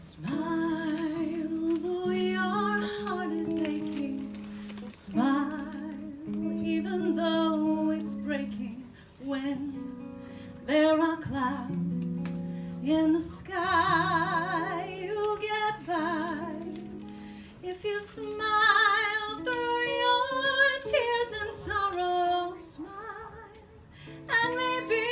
Smile, though your heart is aching. Smile, even though it's breaking. When there are clouds in the sky, you'll get by. If you smile through your tears and sorrow, smile, and maybe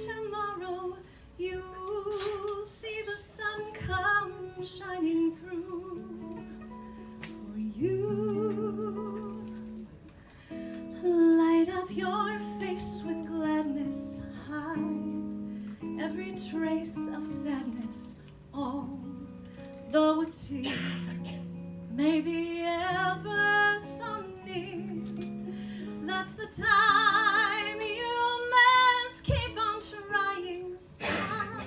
tomorrow you'll see the sun come shining through for you. Light up your face with gladness, hide every trace of sadness, although a tear may be ever so near. That's the time you must keep on trying. Smile,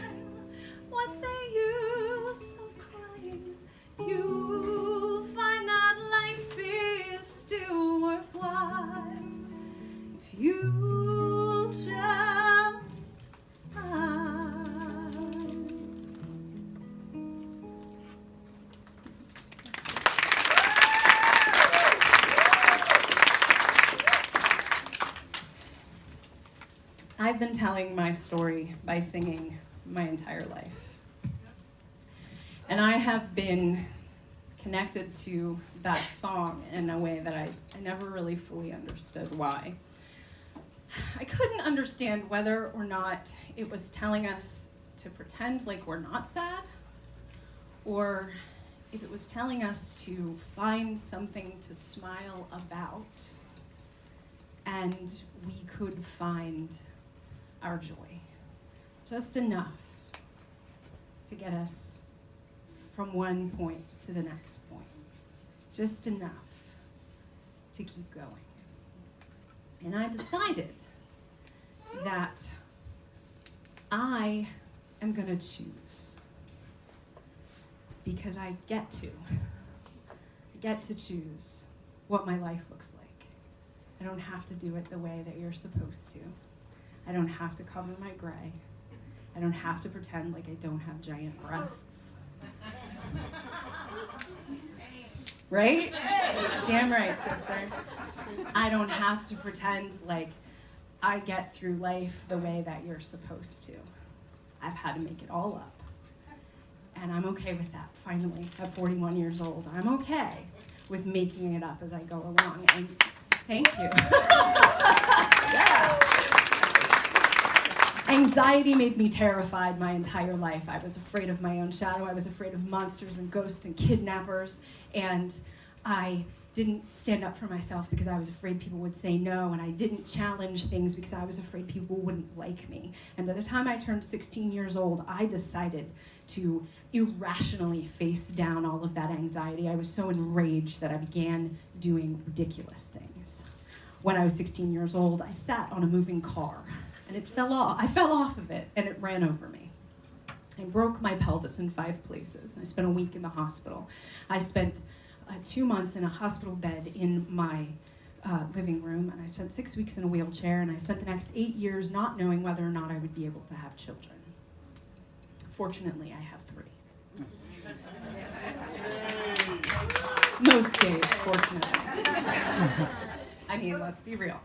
what's the use of crying? You'll find that life is still worthwhile if you just smile. I've been telling my story by singing my entire life. And I have been connected to that song in a way that I never really fully understood why. I couldn't understand whether or not it was telling us to pretend like we're not sad, or if it was telling us to find something to smile about, and we could find our joy. Just enough to get us from one point to the next point. Just enough to keep going. And I decided that I am gonna choose, because I get to choose what my life looks like. I don't have to do it the way that you're supposed to. I don't have to cover my gray. I don't have to pretend like I don't have giant breasts. Right? Damn right, sister. I don't have to pretend like I get through life the way that you're supposed to. I've had to make it all up. And I'm okay with that, finally, at 41 years old. I'm okay with making it up as I go along. And thank you. Yeah. Anxiety made me terrified my entire life. I was afraid of my own shadow. I was afraid of monsters and ghosts and kidnappers. And I didn't stand up for myself because I was afraid people would say no. And I didn't challenge things because I was afraid people wouldn't like me. And by the time I turned 16 years old, I decided to irrationally face down all of that anxiety. I was so enraged that I began doing ridiculous things. When I was 16 years old, I sat on a moving car. And it fell off. I fell off of it, and it ran over me. I broke my pelvis in 5 places. I spent a week in the hospital. I spent 2 months in a hospital bed in my living room, and I spent 6 weeks in a wheelchair, and I spent the next 8 years not knowing whether or not I would be able to have children. Fortunately, I have 3. Most days, fortunately. I mean, let's be real.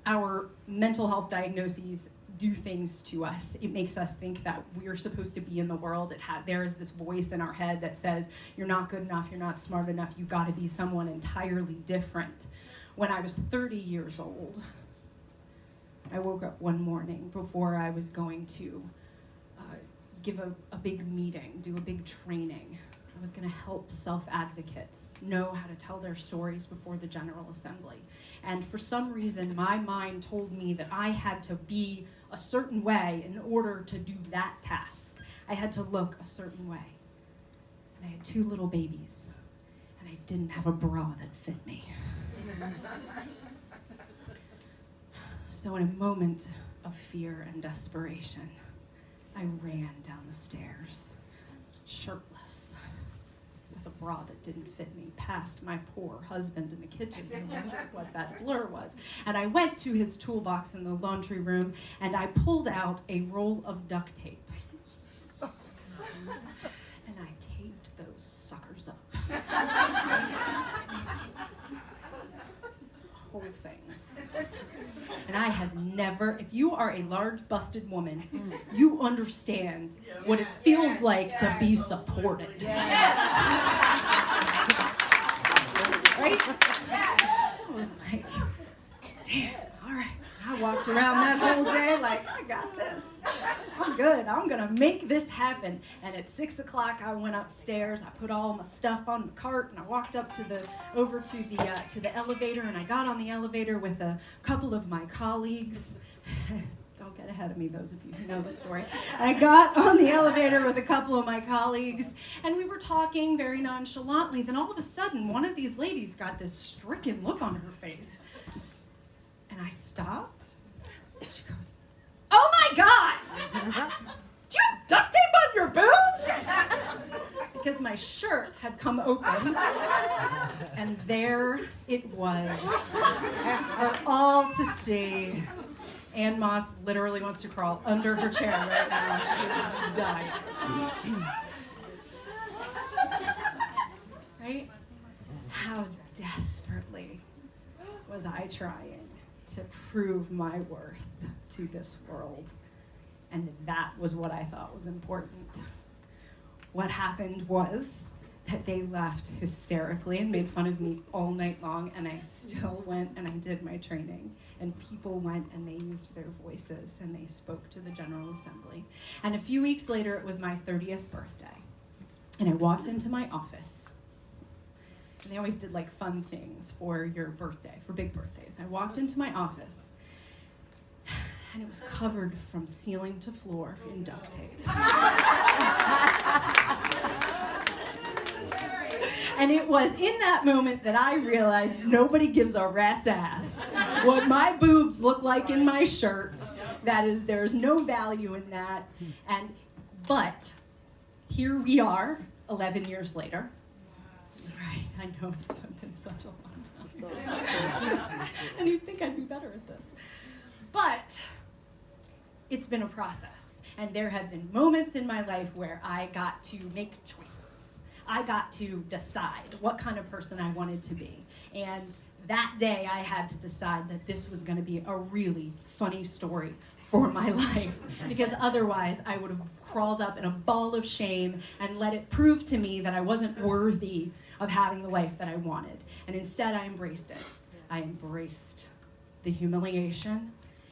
Our mental health diagnoses do things to us. It makes us think that we're supposed to be in the world. There is this voice in our head that says, you're not good enough, you're not smart enough, you gotta be someone entirely different. When I was 30 years old, I woke up one morning before I was going to give a big meeting, do a big training. I was gonna help self-advocates know how to tell their stories before the General Assembly. And for some reason, my mind told me that I had to be a certain way in order to do that task. I had to look a certain way. And I had 2 little babies, and I didn't have a bra that fit me. So in a moment of fear and desperation, I ran down the stairs, shirtless, with a bra that didn't fit me, past my poor husband in the kitchen and wondered what that blur was. And I went to his toolbox in the laundry room, and I pulled out a roll of duct tape. And I taped those suckers up. Whole things. And I had never, if you are a large busted woman, you understand what it feels like to be supported. Right? I was like, damn, all right. I walked around that whole day like, I got this. I'm good. I'm going to make this happen. And at 6 o'clock, I went upstairs. I put all my stuff on the cart, and I walked up over to the elevator, and I got on the elevator with a couple of my colleagues. Don't get ahead of me, those of you who know the story. I got on the elevator with a couple of my colleagues, and we were talking very nonchalantly. Then all of a sudden, one of these ladies got this stricken look on her face. And I stopped, and she goes, "Oh my God! Do you have duct tape on your boobs?" Because my shirt had come open, and there it was, for all to see. Ann Moss literally wants to crawl under her chair right now. She's dying. Right? How desperately was I trying to prove my worth to this world? And that was what I thought was important. What happened was that they left hysterically and made fun of me all night long, and I still went and I did my training. And people went and they used their voices and they spoke to the General Assembly. And a few weeks later, it was my 30th birthday. And I walked into my office. And they always did like fun things for your birthday, for big birthdays. I walked into my office, and it was covered from ceiling to floor in duct tape. And it was in that moment that I realized nobody gives a rat's ass what my boobs look like in my shirt. That is, there's no value in that. But here we are, 11 years later. Right, I know it's been such a long time. And you'd think I'd be better at this. But it's been a process. And there have been moments in my life where I got to make choices. I got to decide what kind of person I wanted to be. And that day I had to decide that this was going to be a really funny story for my life, because otherwise I would have crawled up in a ball of shame and let it prove to me that I wasn't worthy of having the life that I wanted. And instead I embraced it. I embraced the humiliation,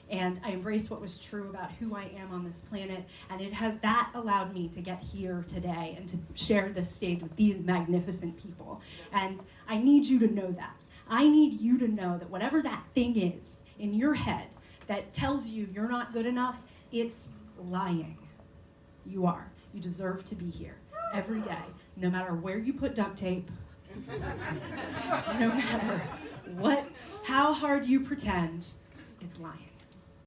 and I embraced what was true about who I am on this planet, and that allowed me to get here today and to share this stage with these magnificent people. And I need you to know that. I need you to know that whatever that thing is in your head that tells you you're not good enough, it's lying. You are. You deserve to be here every day, no matter where you put duct tape, no matter how hard you pretend, it's lying.